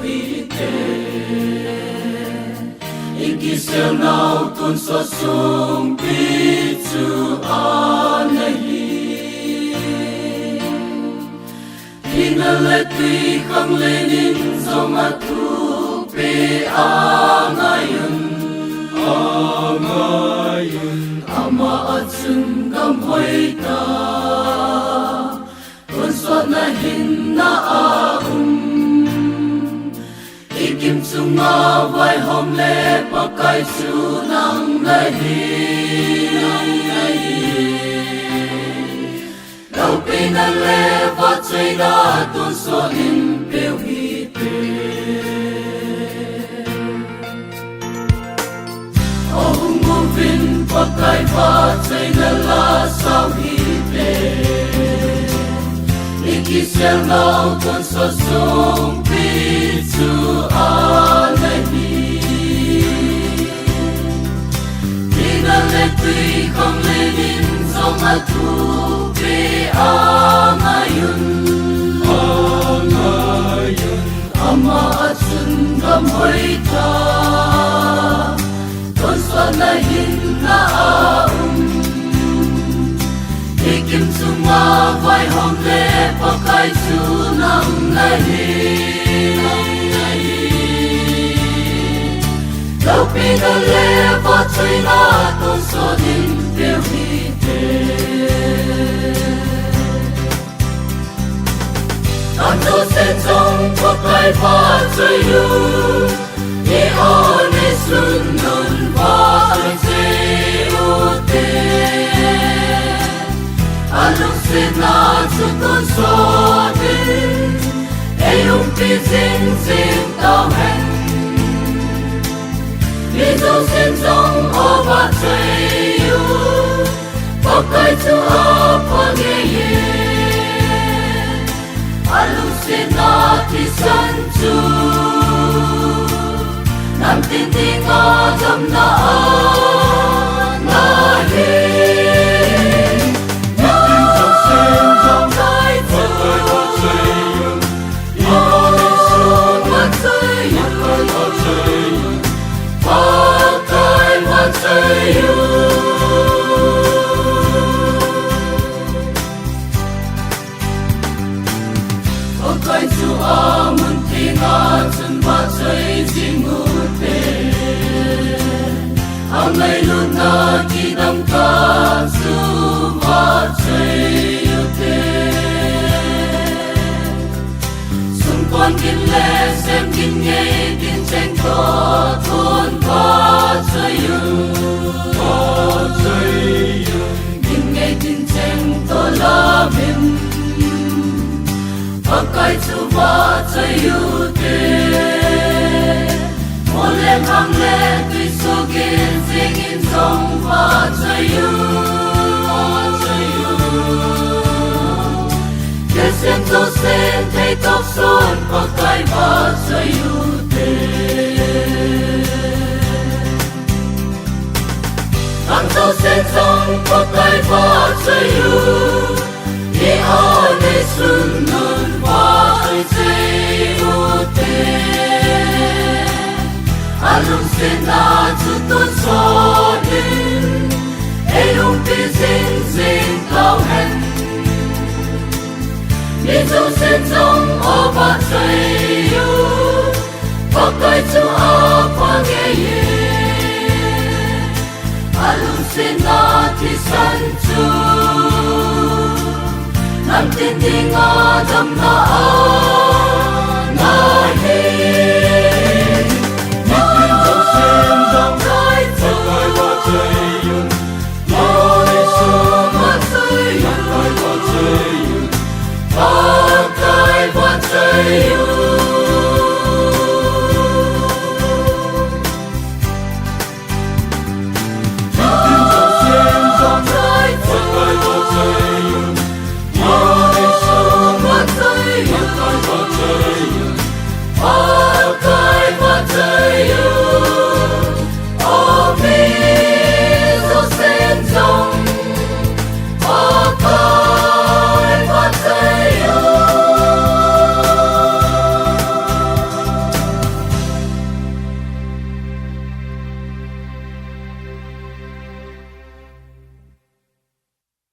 huy tê Iki siêu nào tuôn so sung pi chu an hi Hina le tui khang le nin zong a tu pe angayun ama achun gam hoi ta tuôn so na hin na a Ikim sunga vai hom le pakai su nang lahi Lau pe na le va chay na tuôn so in peo hi te O hungu vin pakai va chay na la sao hi te Iki siya lau tuôn so sung pi chu alahi Tina le tui không le nin zong a tu pe angayun Ama achun gam hoi ta Tuôn so na hin na a Ikim sunga vai hom le pakai su nang lahi Lau pi na le va chay na tuôn so in peo hi te Tan cho sen trong pakai va chay yu Ye o ne sun nun va chay u te Alung se na chu tuôn so in E yung pi zing zing tao hen Vì dấu sen trong ô va chay yu Pakai chu a pa nghe ye Alung se na ti san chu Nam tin ti nga dam na a na he Pakai chu a mun ti nga chun va chay jing u te Ang lay lu na ki dam ka chu va chay u te Sung quan kin le xem kin nghe kin cheng to thôn va chay u Kin nghe kin cheng to la min Pakai chu va chay yu te Mo le hang le tui so gin zing in zong va chay yu Ke sen to sen thay tóc son pakai va chay yu te Ang to sen zong pakai va chay yu Ye o ne sun nun va chay u te Alung se na chu tuôn so in E yung pi zing zing tao hen Ye dấu sen trong ô va chay yu Pakai chu a pa nghe ye Alung se na ti san chu Nam tin ti nga dam na a